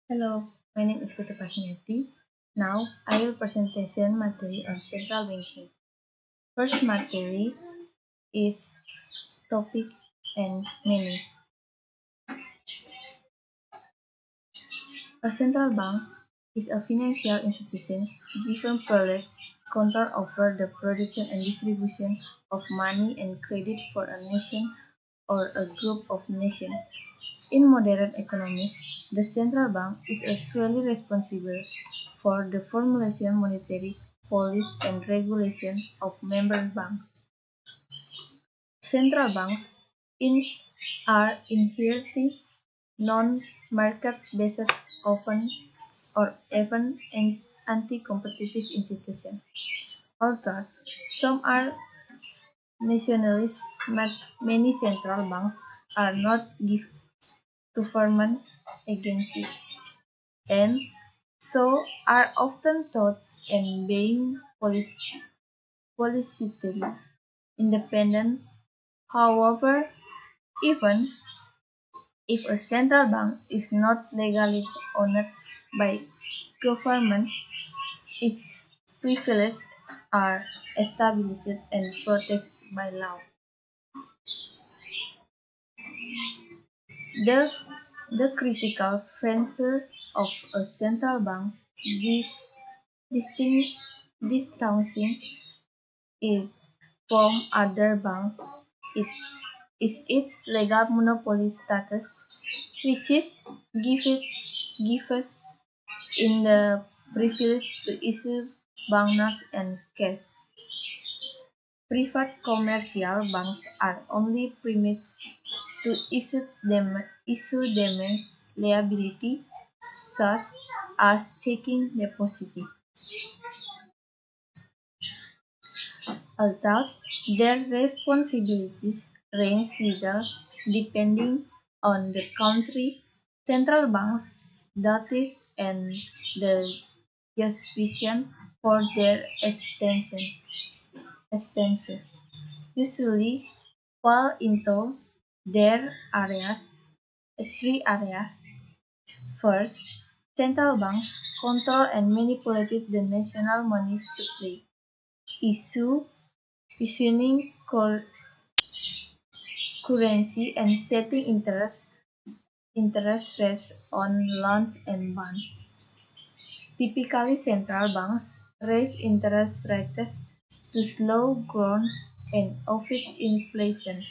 Hello, my name is Putri Pasmiati. Now I will presentation material on central banking. First material is topic and meaning. A central bank is a financial institution given powers control over the production and distribution of money and credit for a nation or a group of nations. In modern economies, the central bank is solely responsible for the formulation monetary policy and regulation of member banks. Central banks in, are inherently non-market-based, often or even anti-competitive institutions. Although some are nationalist, many central banks are not government agencies, and so are often taught and being politically independent. However, even if a central bank is not legally owned by government, its privileges are established and protected by law. The, the critical feature of a central bank is distinct, distinguishing it from other banks it is its legal monopoly status, which gives in the privilege to issue banknotes and cash. Private commercial banks are only permitted to issue liability, such as taking deposit. Although their responsibilities range little depending on the country, central banks' duties and the jurisdiction for their extension usually fall into their three areas. First, central banks control and manipulate the national money supply, issue issuing currency and setting interest rates on loans and bonds. Typically, central banks raise interest rates to slow growth and offset inflation.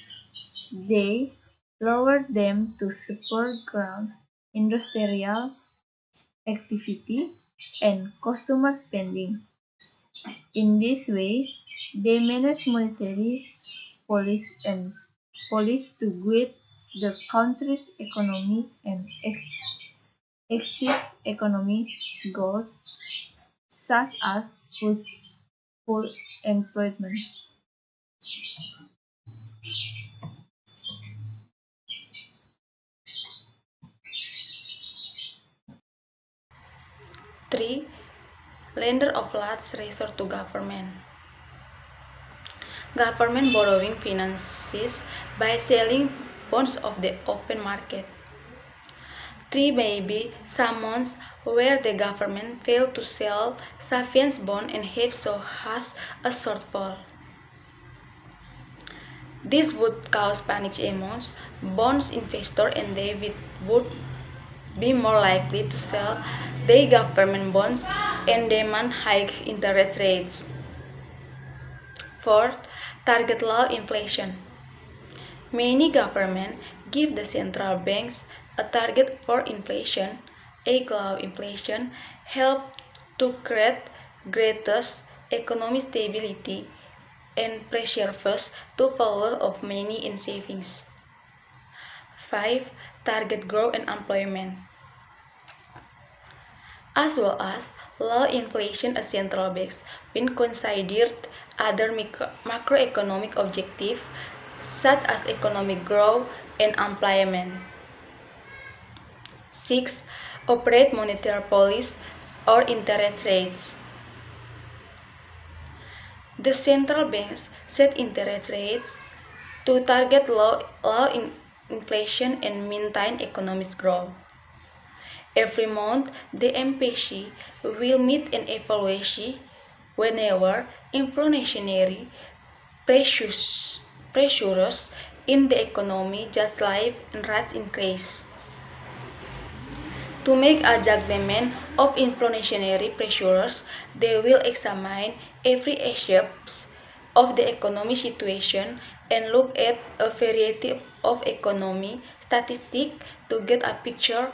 They lower them to support growth, industrial activity, and consumer spending. In this way, they manage monetary policy to guide the country's economy and achieve economic goals such as full employment. 3. Lender of last resort to government. Government borrowing finances by selling bonds of the open market. 3 may be some months where the government failed to sell sufficient bonds and have so has a shortfall. This would cause panic amongst bonds investors and they would be more likely to sell their government bonds and demand high interest rates. Fourth, target low inflation. Many governments give the central banks a target for inflation. A low inflation helps to create greater economic stability and preserves the value of money and savings. 5. Target growth and employment. As well as low inflation as central banks when considered other macroeconomic objectives such as economic growth and employment. 6. Operate monetary policy or interest rates. The central banks set interest rates to target low inflation and maintain economic growth. Every month, the MPC will meet and evaluate whenever inflationary pressures in the economy just like rates increase. To make a judgment of inflationary pressures, they will examine every aspect of the economic situation and look at a variety of economy statistics to get a picture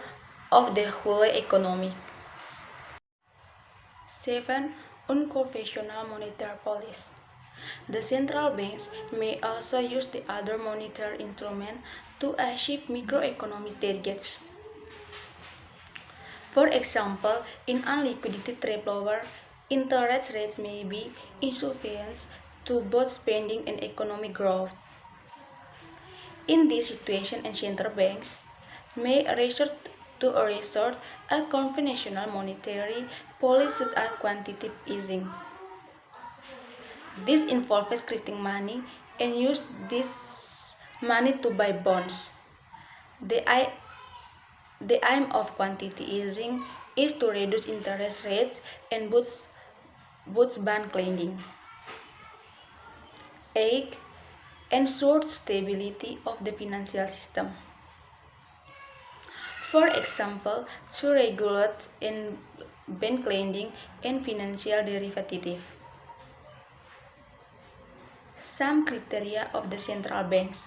of the whole economy. 7. Unconventional monetary policy. The central banks may also use the other monetary instruments to achieve microeconomic targets. For example, in unliquidated trade flow, interest rates may be insufficient to both spending and economic growth. In this situation, central banks may resort to a conventional monetary policy such as quantitative easing. This involves creating money and use this money to buy bonds. The aim of quantitative easing is to reduce interest rates and boost bank lending. 8. Ensure stability of the financial system. For example, to regulate in bank lending and financial derivatives. Some criteria of the central banks.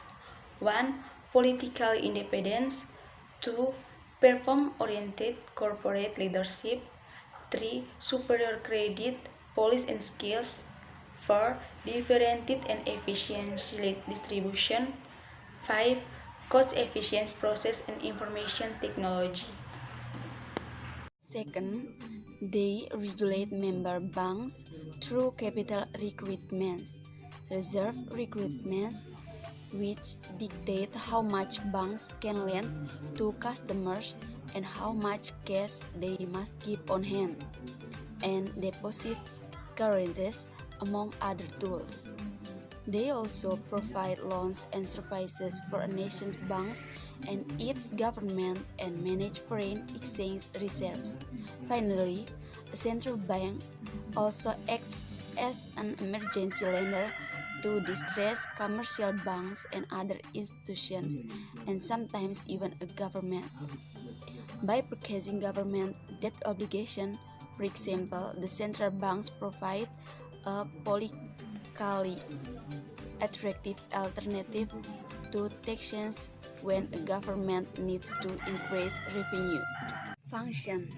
1. Political independence. 2. Perform-oriented corporate leadership. 3. Superior credit, policy and skills. 4. Differentiated and efficient distribution. 5. Cost-efficient process and information technology. Second, they regulate member banks through capital requirements, reserve requirements, which dictate how much banks can lend to customers and how much cash they must keep on hand, and deposit guarantees, among other tools. They also provide loans and services for a nation's banks and its government and manage foreign exchange reserves. Finally, a central bank also acts as an emergency lender to distressed commercial banks and other institutions, and sometimes even a government. By purchasing government debt obligation, for example, the central banks provide a politically attractive alternative to taxation when a government needs to increase revenue. Function.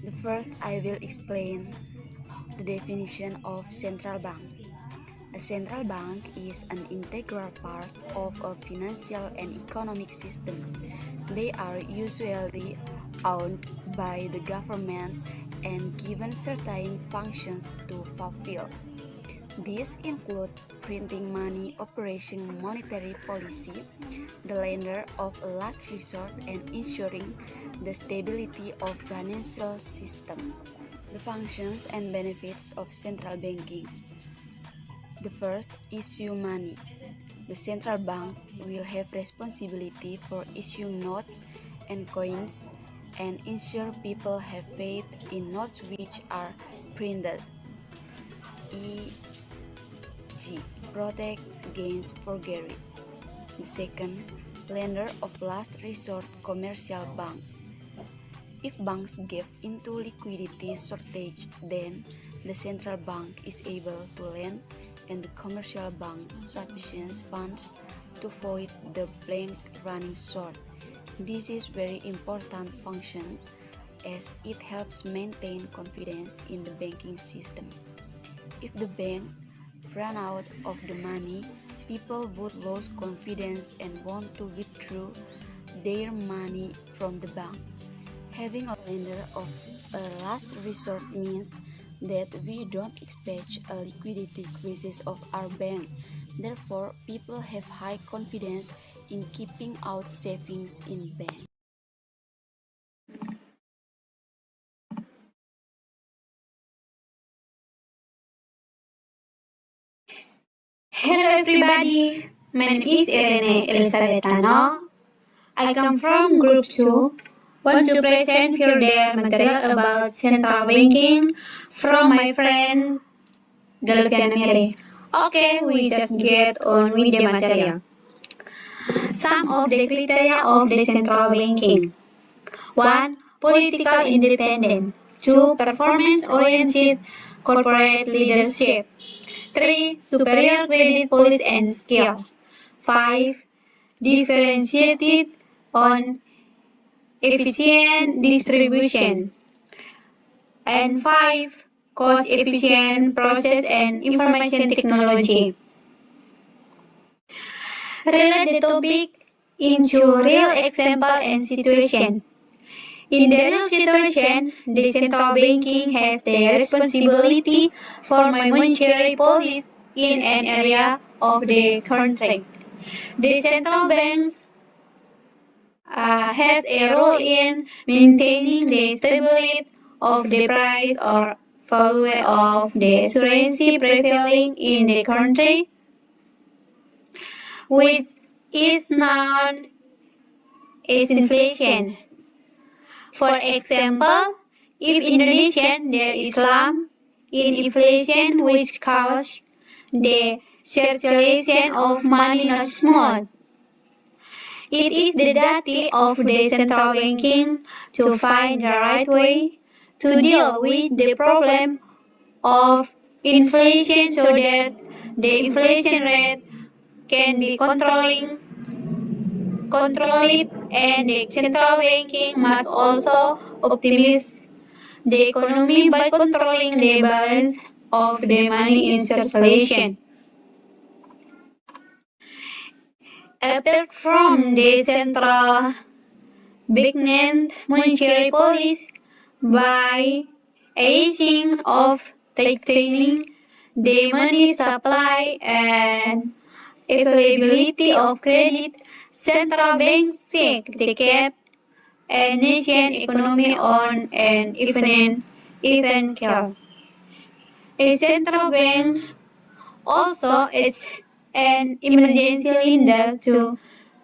The first, I will explain the definition of central bank. A central bank is an integral part of a financial and economic system. They are usually owned by the government and given certain functions to fulfill. These include printing money, operating monetary policy, the lender of a last resort, and ensuring the stability of financial system. The functions and benefits of central banking. The first, issue money. The central bank will have responsibility for issuing notes and coins and ensure people have faith in notes which are printed. E.g. protects against forgery. The second, lender of last resort, commercial banks. If banks get into liquidity shortage, then the central bank is able to lend and the commercial bank sufficient funds to avoid the bank running short. This is very important function as it helps maintain confidence in the banking system. If the bank ran out of the money, people would lose confidence and want to withdraw their money from the bank. Having a lender of a last resort means that we don't expect a liquidity crisis of our bank. Therefore, people have high confidence in keeping out savings in bank. Hello everybody, my name is Irene Elizabeth Tano. I come from Group 2. Want to present further material about central banking from my friend Delviana Meri. Okay, we just get on with the material. Some of the criteria of the central banking. 1. Political independence. 2. Performance-oriented corporate leadership. 3. Superior credit policy and skill. 5. Differentiated on efficient distribution. And 5. Cost-efficient process and information technology. Relate the topic into real example and situation. In the real situation, the central banking has the responsibility for monetary policy in an area of the country. The central banks has a role in maintaining the stability of the price or value of the currency prevailing in the country, which is known as inflation. For example, if in addition there is slump in inflation which causes the circulation of money not smooth. It is the duty of the central banking to find the right way to deal with the problem of inflation so that the inflation rate can be controlled and the central banking must also optimize the economy by controlling the balance of the money in circulation. Apart from the central bank monetary policy, by easing of tightening the money supply and availability of credit, central banks seek to keep a nation economy on an even keel. A central bank also is an emergency lender to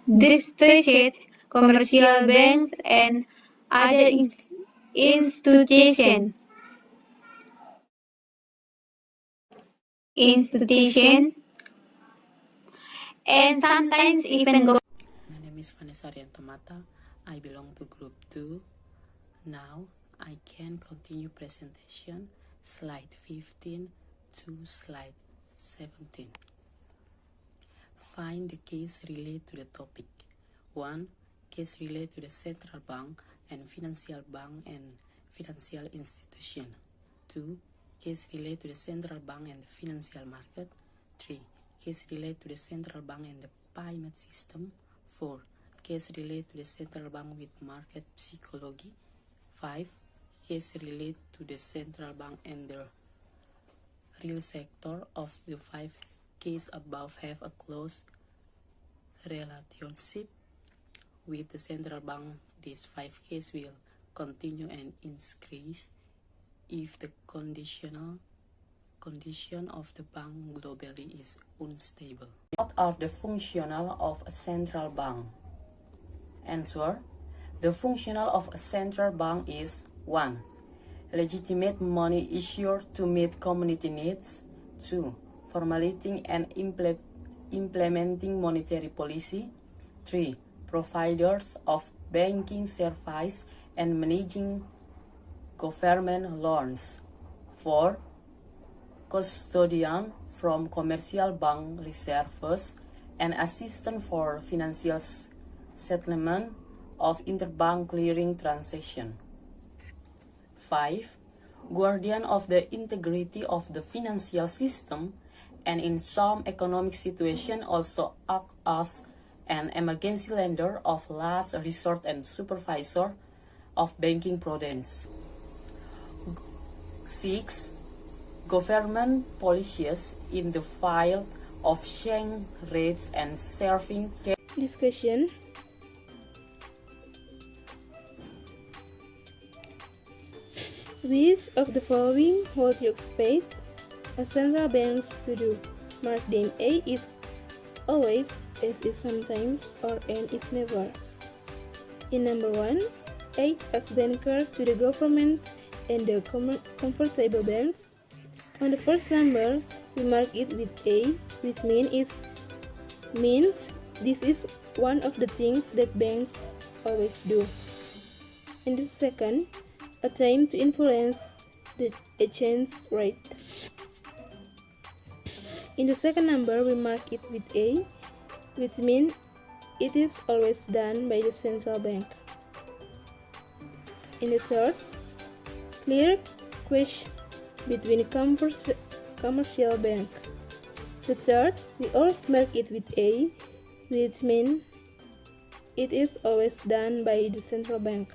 distressed commercial banks and other institutions. Institution and sometimes even go. My name is Haryanto. I belong to group 2. Now I can continue presentation slide 15 to slide 17. Find the case related to the topic. 1. Case related to the central bank and financial institution. 2. Case related to the central bank and the financial market. 3. Case related to the central bank and the payment system. 4. Case related to the central bank with market psychology. 5. Case related to the central bank and the real sector. Of the 5 cases above have a close relationship with the central bank. These 5 cases will continue and increase if the condition of the bank globally is unstable. What are the functional of a central bank? Answer. The functional of a central bank is 1. Legitimate money issuer to meet community needs. 2. Formulating and implementing monetary policy. 3. Providers of banking service and managing government loans. 4. Custodian from commercial bank reserves and assistant for financial settlement of interbank clearing transaction. 5. Guardian of the integrity of the financial system and in some economic situation also act as an emergency lender of last resort and supervisor of banking prudence. 6. Government policies in the field of sharing rates and serving discussion. Which of the following would you expect a central bank to do? Mark them. A is always, S is sometimes, or N is never. In number 1, act as banker to the government and the comfortable banks. On the first number, we mark it with A, which means this is one of the things that banks always do. In the second, attempt to influence the exchange rate. In the second number, we mark it with A, which means it is always done by the central bank. In the third, clear question between commercial bank. The third, we also mark it with A, which means it is always done by the central bank.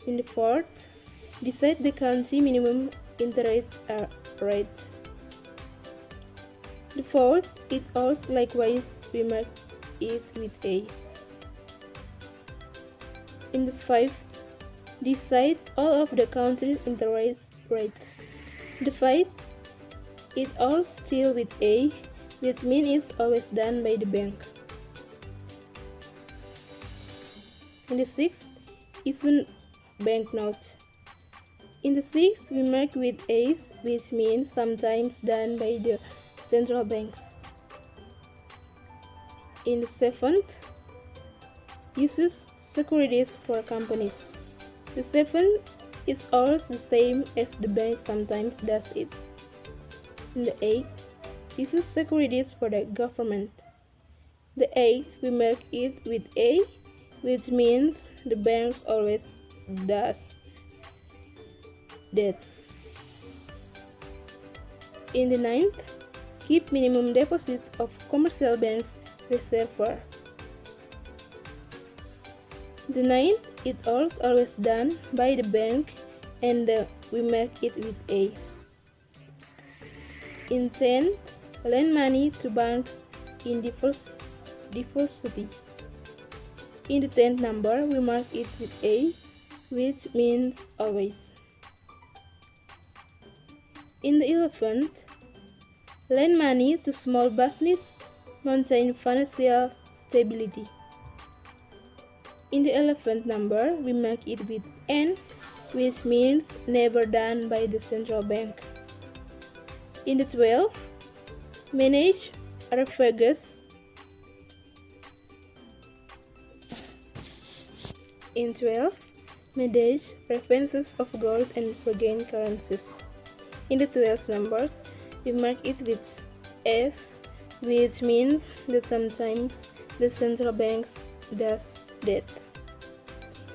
In the fourth, decide the country minimum interest rate. The fourth, it also likewise we mark it with A. In the fifth, decide all of the country's interest rates. The fifth, it all still with A, which means it's always done by the bank. In the sixth, issue banknotes. In the sixth, we mark with A's, which means sometimes done by the central banks. In the seventh, uses securities for companies. The seventh is always the same as the bank sometimes does it. In the eighth, uses securities for the government. The eighth, we mark it with A, which means the banks always does that. In the ninth, keep minimum deposit of commercial banks reservoir. The ninth, it always done by the bank and we mark it with A. In 10, lend money to banks in diversity. In the 10th number, we mark it with A, which means always. In the 11th, lend money to small business, maintain financial stability. In the 11th number, we mark it with N, which means never done by the central bank. In the 12th, manage refuges. In 12, manage references of gold and foreign currencies. In the 12th number, we mark it with S, which means that sometimes the central banks does that.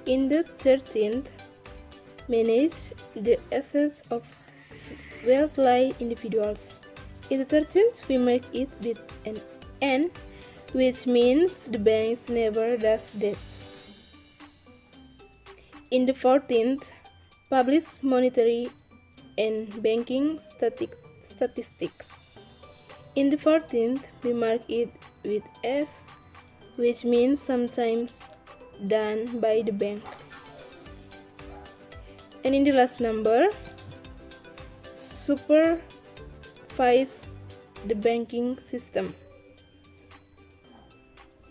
In the 13th, manage the assets of wealthy individuals. In the 13th, we mark it with an N, which means the banks never does that. In the 14th, publish monetary and banking statistics. In the 14th, we mark it with S, which means sometimes done by the bank. And in the last number, supervise the banking system.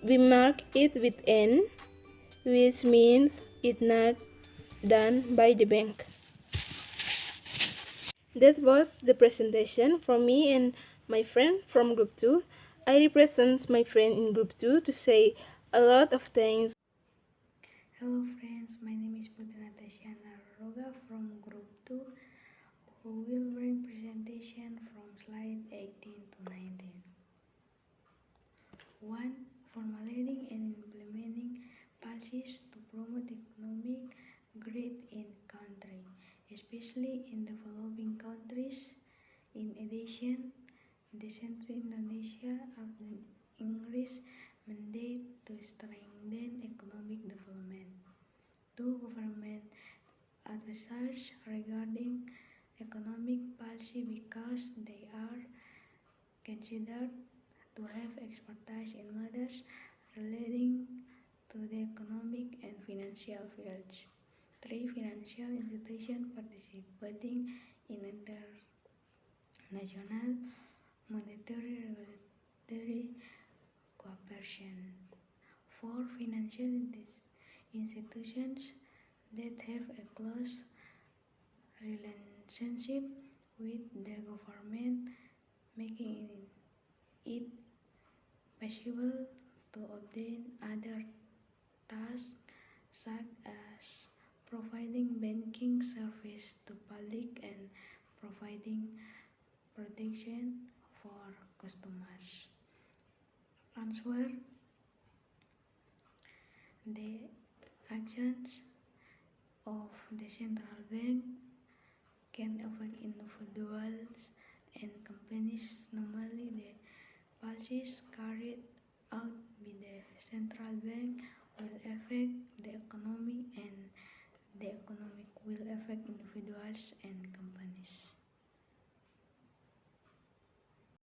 We mark it with N, which means it's not done by the bank. That was the presentation from me and my friend from group 2. I represent my friend in group 2 to say a lot of things. Hello friends, my name is Putri Roga from group 2 who will bring presentation from slide 18 to 19. 1. Formulating and implementing policies to promote economic growth in country, especially in developing countries. In addition, the Central Indonesia of the English mandate to strengthen economic development. 2. Government advisors regarding economic policy because they are considered to have expertise in matters relating to the economic and financial fields. 3. Financial institutions participating in international monetary regulatory cooperation. 4. Financial institutions that have a close relationship with the government, making it possible to obtain other tasks such as providing banking service to public and providing protection for customers. Answer: the actions of the central bank can affect individuals and companies. Normally, the policies carried out by the central bank will affect the economy, and the economic will affect individuals and companies.